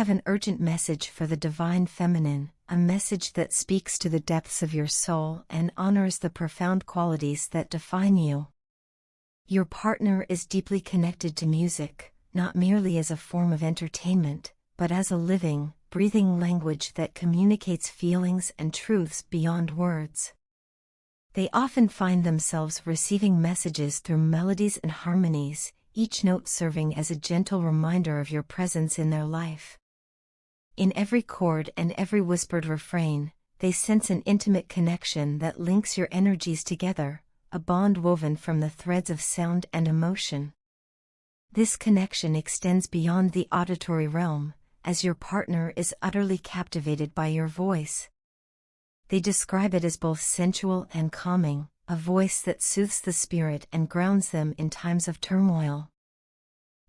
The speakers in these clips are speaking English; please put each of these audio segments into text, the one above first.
have an urgent message for the divine feminine, a message that speaks to the depths of your soul and honors the profound qualities that define you. Your partner is deeply connected to music, not merely as a form of entertainment, but as a living, breathing language that communicates feelings and truths beyond words. They often find themselves receiving messages through melodies and harmonies, each note serving as a gentle reminder of your presence in their life. In every chord and every whispered refrain, they sense an intimate connection that links your energies together, a bond woven from the threads of sound and emotion. This connection extends beyond the auditory realm, as your partner is utterly captivated by your voice. They describe it as both sensual and calming, a voice that soothes the spirit and grounds them in times of turmoil.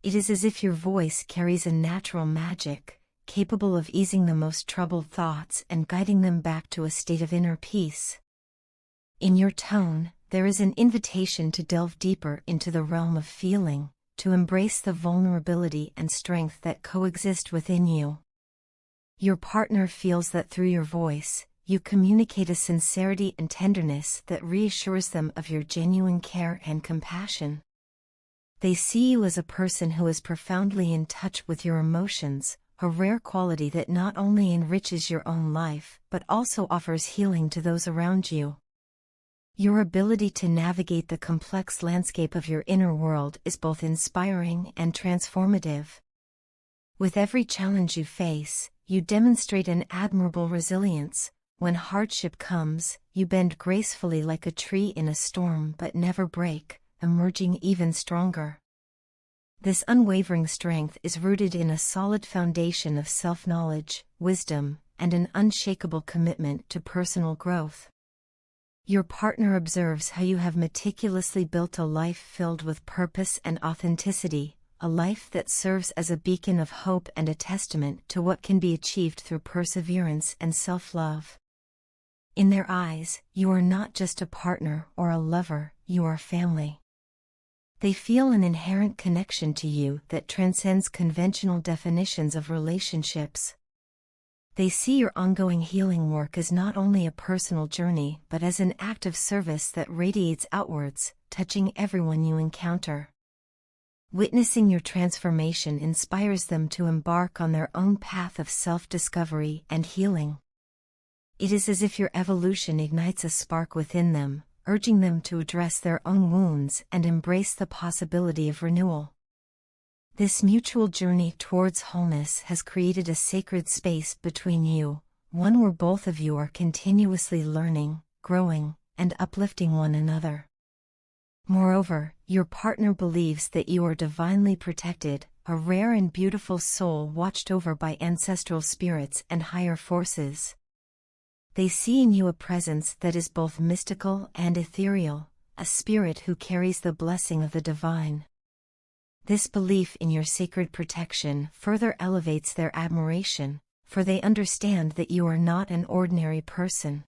It is as if your voice carries a natural magic, capable of easing the most troubled thoughts and guiding them back to a state of inner peace. In your tone, there is an invitation to delve deeper into the realm of feeling, to embrace the vulnerability and strength that coexist within you. Your partner feels that through your voice, you communicate a sincerity and tenderness that reassures them of your genuine care and compassion. They see you as a person who is profoundly in touch with your emotions, a rare quality that not only enriches your own life but also offers healing to those around you. Your ability to navigate the complex landscape of your inner world is both inspiring and transformative. With every challenge you face, you demonstrate an admirable resilience. When hardship comes, you bend gracefully like a tree in a storm but never break, emerging even stronger. This unwavering strength is rooted in a solid foundation of self-knowledge, wisdom, and an unshakable commitment to personal growth. Your partner observes how you have meticulously built a life filled with purpose and authenticity, a life that serves as a beacon of hope and a testament to what can be achieved through perseverance and self-love. In their eyes, you are not just a partner or a lover, you are family. They feel an inherent connection to you that transcends conventional definitions of relationships. They see your ongoing healing work as not only a personal journey but as an act of service that radiates outwards, touching everyone you encounter. Witnessing your transformation inspires them to embark on their own path of self-discovery and healing. It is as if your evolution ignites a spark within them, urging them to address their own wounds and embrace the possibility of renewal. This mutual journey towards wholeness has created a sacred space between you, one where both of you are continuously learning, growing, and uplifting one another. Moreover, your partner believes that you are divinely protected, a rare and beautiful soul watched over by ancestral spirits and higher forces. They see in you a presence that is both mystical and ethereal, a spirit who carries the blessing of the divine. This belief in your sacred protection further elevates their admiration, for they understand that you are not an ordinary person.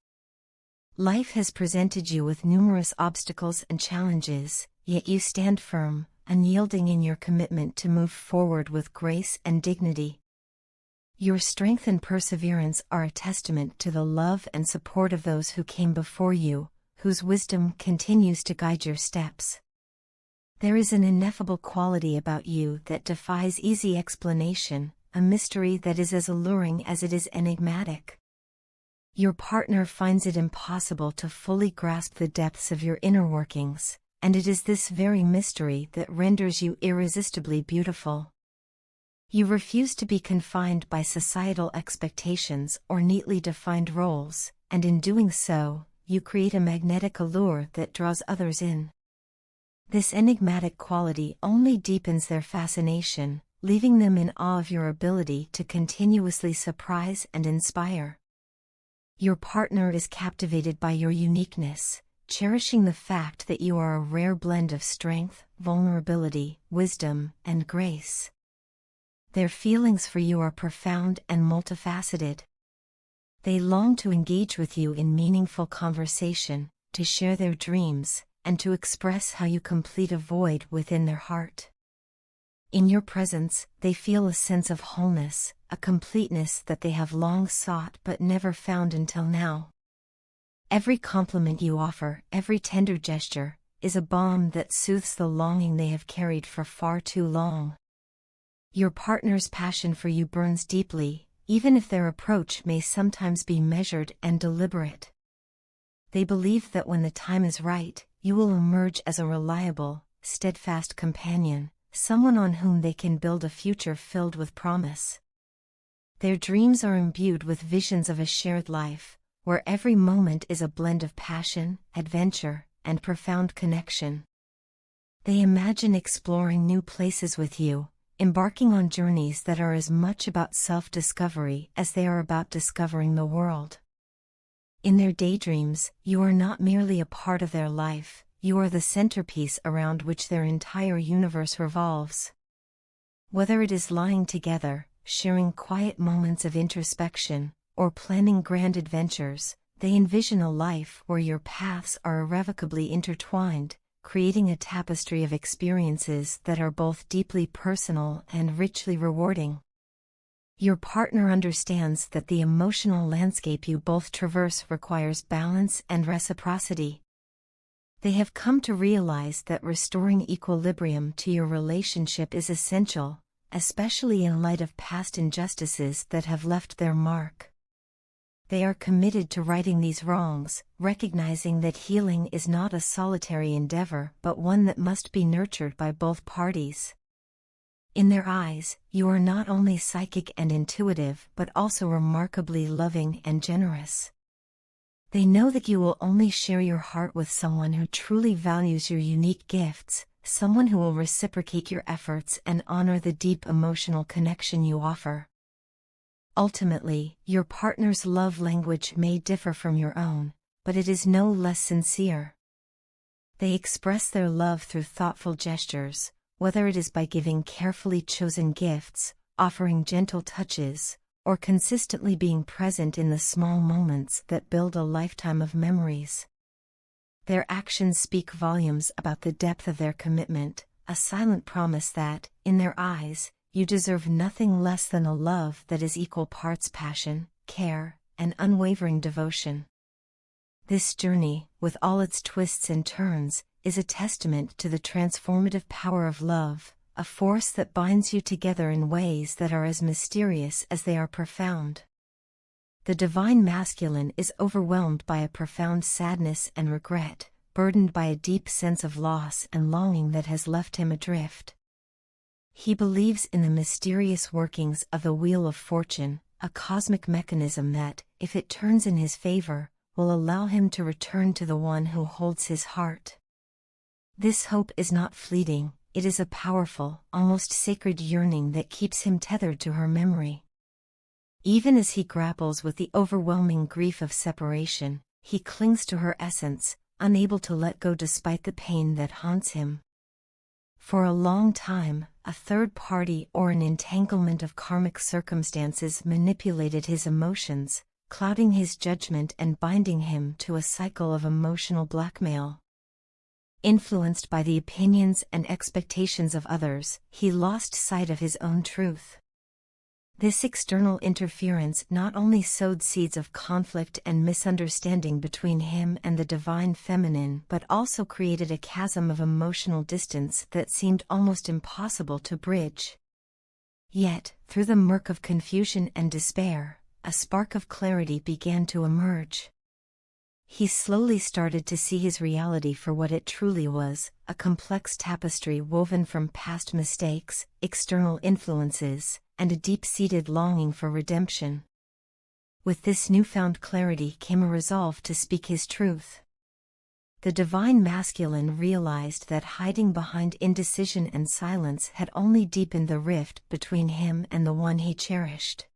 Life has presented you with numerous obstacles and challenges, yet you stand firm, unyielding in your commitment to move forward with grace and dignity. Your strength and perseverance are a testament to the love and support of those who came before you, whose wisdom continues to guide your steps. There is an ineffable quality about you that defies easy explanation, a mystery that is as alluring as it is enigmatic. Your partner finds it impossible to fully grasp the depths of your inner workings, and it is this very mystery that renders you irresistibly beautiful. You refuse to be confined by societal expectations or neatly defined roles, and in doing so, you create a magnetic allure that draws others in. This enigmatic quality only deepens their fascination, leaving them in awe of your ability to continuously surprise and inspire. Your partner is captivated by your uniqueness, cherishing the fact that you are a rare blend of strength, vulnerability, wisdom, and grace. Their feelings for you are profound and multifaceted. They long to engage with you in meaningful conversation, to share their dreams, and to express how you complete a void within their heart. In your presence, they feel a sense of wholeness, a completeness that they have long sought but never found until now. Every compliment you offer, every tender gesture, is a balm that soothes the longing they have carried for far too long. Your partner's passion for you burns deeply, even if their approach may sometimes be measured and deliberate. They believe that when the time is right, you will emerge as a reliable, steadfast companion, someone on whom they can build a future filled with promise. Their dreams are imbued with visions of a shared life, where every moment is a blend of passion, adventure, and profound connection. They imagine exploring new places with you, embarking on journeys that are as much about self-discovery as they are about discovering the world. In their daydreams, you are not merely a part of their life, you are the centerpiece around which their entire universe revolves. Whether it is lying together, sharing quiet moments of introspection, or planning grand adventures, they envision a life where your paths are irrevocably intertwined, creating a tapestry of experiences that are both deeply personal and richly rewarding. Your partner understands that the emotional landscape you both traverse requires balance and reciprocity. They have come to realize that restoring equilibrium to your relationship is essential, especially in light of past injustices that have left their mark. They are committed to righting these wrongs, recognizing that healing is not a solitary endeavor but one that must be nurtured by both parties. In their eyes, you are not only psychic and intuitive but also remarkably loving and generous. They know that you will only share your heart with someone who truly values your unique gifts, someone who will reciprocate your efforts and honor the deep emotional connection you offer. Ultimately, your partner's love language may differ from your own, but it is no less sincere. They express their love through thoughtful gestures, whether it is by giving carefully chosen gifts, offering gentle touches, or consistently being present in the small moments that build a lifetime of memories. Their actions speak volumes about the depth of their commitment, a silent promise that, in their eyes, you deserve nothing less than a love that is equal parts passion, care, and unwavering devotion. This journey, with all its twists and turns, is a testament to the transformative power of love, a force that binds you together in ways that are as mysterious as they are profound. The divine masculine is overwhelmed by a profound sadness and regret, burdened by a deep sense of loss and longing that has left him adrift. He believes in the mysterious workings of the Wheel of Fortune, a cosmic mechanism that, if it turns in his favor, will allow him to return to the one who holds his heart. This hope is not fleeting, it is a powerful, almost sacred yearning that keeps him tethered to her memory. Even as he grapples with the overwhelming grief of separation, he clings to her essence, unable to let go despite the pain that haunts him. For a long time, a third party or an entanglement of karmic circumstances manipulated his emotions, clouding his judgment and binding him to a cycle of emotional blackmail. Influenced by the opinions and expectations of others, he lost sight of his own truth. This external interference not only sowed seeds of conflict and misunderstanding between him and the divine feminine but also created a chasm of emotional distance that seemed almost impossible to bridge. Yet, through the murk of confusion and despair, a spark of clarity began to emerge. He slowly started to see his reality for what it truly was, a complex tapestry woven from past mistakes, external influences, and a deep-seated longing for redemption. With this newfound clarity came a resolve to speak his truth. The divine masculine realized that hiding behind indecision and silence had only deepened the rift between him and the one he cherished.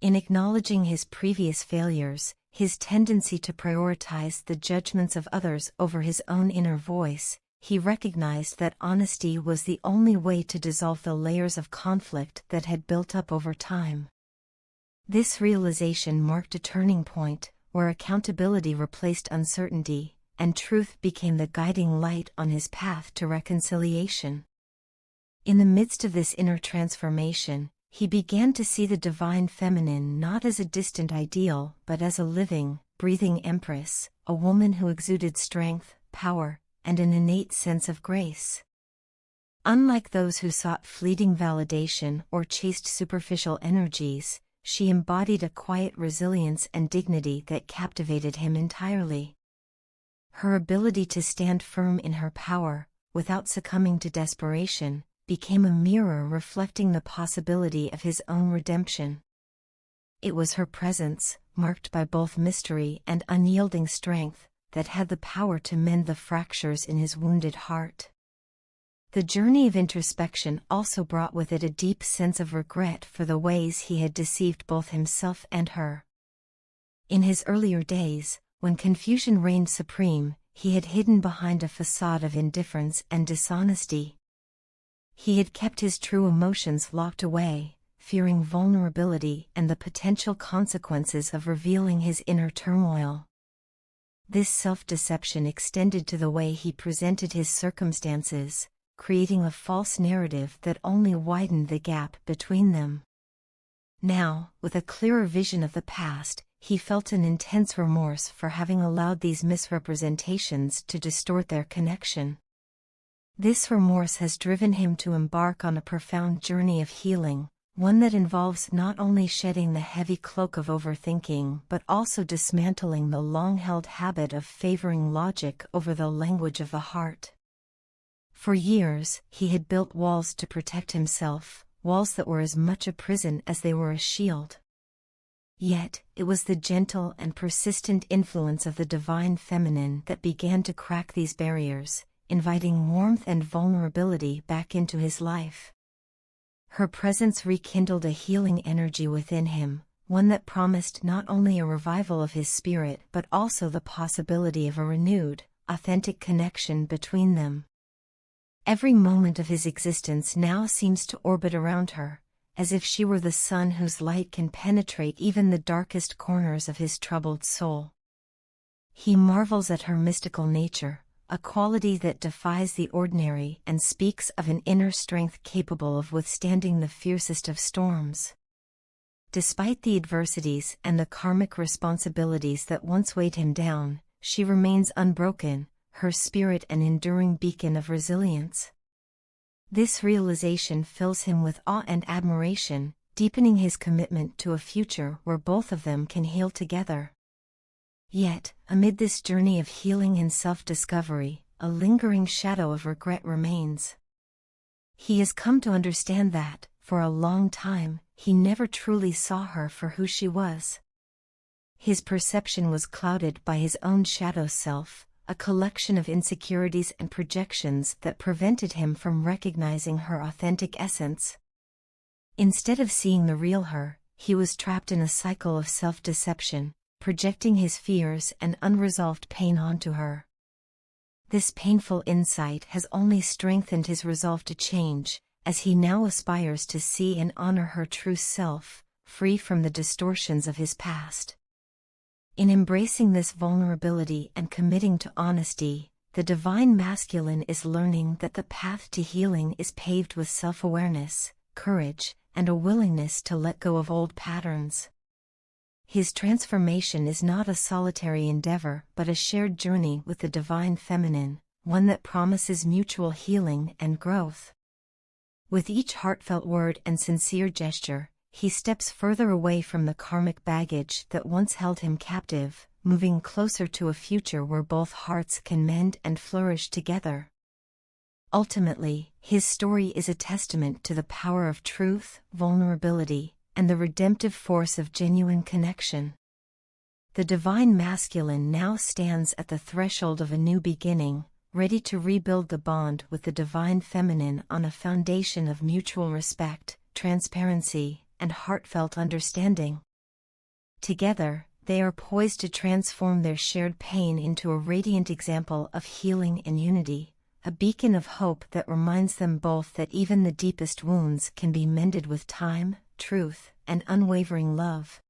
In acknowledging his previous failures, his tendency to prioritize the judgments of others over his own inner voice, he recognized that honesty was the only way to dissolve the layers of conflict that had built up over time. This realization marked a turning point, where accountability replaced uncertainty, and truth became the guiding light on his path to reconciliation. In the midst of this inner transformation, he began to see the divine feminine not as a distant ideal but as a living, breathing empress, a woman who exuded strength, power, and an innate sense of grace. Unlike those who sought fleeting validation or chased superficial energies, she embodied a quiet resilience and dignity that captivated him entirely. Her ability to stand firm in her power, without succumbing to desperation, became a mirror reflecting the possibility of his own redemption. It was her presence, marked by both mystery and unyielding strength, that had the power to mend the fractures in his wounded heart. The journey of introspection also brought with it a deep sense of regret for the ways he had deceived both himself and her. In his earlier days, when confusion reigned supreme, he had hidden behind a facade of indifference and dishonesty. He had kept his true emotions locked away, fearing vulnerability and the potential consequences of revealing his inner turmoil. This self-deception extended to the way he presented his circumstances, creating a false narrative that only widened the gap between them. Now, with a clearer vision of the past, he felt an intense remorse for having allowed these misrepresentations to distort their connection. This remorse has driven him to embark on a profound journey of healing, one that involves not only shedding the heavy cloak of overthinking but also dismantling the long-held habit of favoring logic over the language of the heart. For years, he had built walls to protect himself, walls that were as much a prison as they were a shield. Yet, it was the gentle and persistent influence of the divine feminine that began to crack these barriers, inviting warmth and vulnerability back into his life. Her presence rekindled a healing energy within him, one that promised not only a revival of his spirit but also the possibility of a renewed, authentic connection between them. Every moment of his existence now seems to orbit around her, as if she were the sun whose light can penetrate even the darkest corners of his troubled soul. He marvels at her mystical nature, a quality that defies the ordinary and speaks of an inner strength capable of withstanding the fiercest of storms. Despite the adversities and the karmic responsibilities that once weighed him down, she remains unbroken, her spirit an enduring beacon of resilience. This realization fills him with awe and admiration, deepening his commitment to a future where both of them can heal together. Yet, amid this journey of healing and self-discovery, a lingering shadow of regret remains. He has come to understand that, for a long time, he never truly saw her for who she was. His perception was clouded by his own shadow self, a collection of insecurities and projections that prevented him from recognizing her authentic essence. Instead of seeing the real her, he was trapped in a cycle of self-deception, projecting his fears and unresolved pain onto her. This painful insight has only strengthened his resolve to change, as he now aspires to see and honor her true self, free from the distortions of his past. In embracing this vulnerability and committing to honesty, the divine masculine is learning that the path to healing is paved with self-awareness, courage, and a willingness to let go of old patterns. His transformation is not a solitary endeavor but a shared journey with the divine feminine, one that promises mutual healing and growth. With each heartfelt word and sincere gesture, he steps further away from the karmic baggage that once held him captive, moving closer to a future where both hearts can mend and flourish together. Ultimately, his story is a testament to the power of truth, vulnerability, and the redemptive force of genuine connection. The divine masculine now stands at the threshold of a new beginning, ready to rebuild the bond with the divine feminine on a foundation of mutual respect, transparency, and heartfelt understanding. Together, they are poised to transform their shared pain into a radiant example of healing and unity, a beacon of hope that reminds them both that even the deepest wounds can be mended with time, truth, and unwavering love.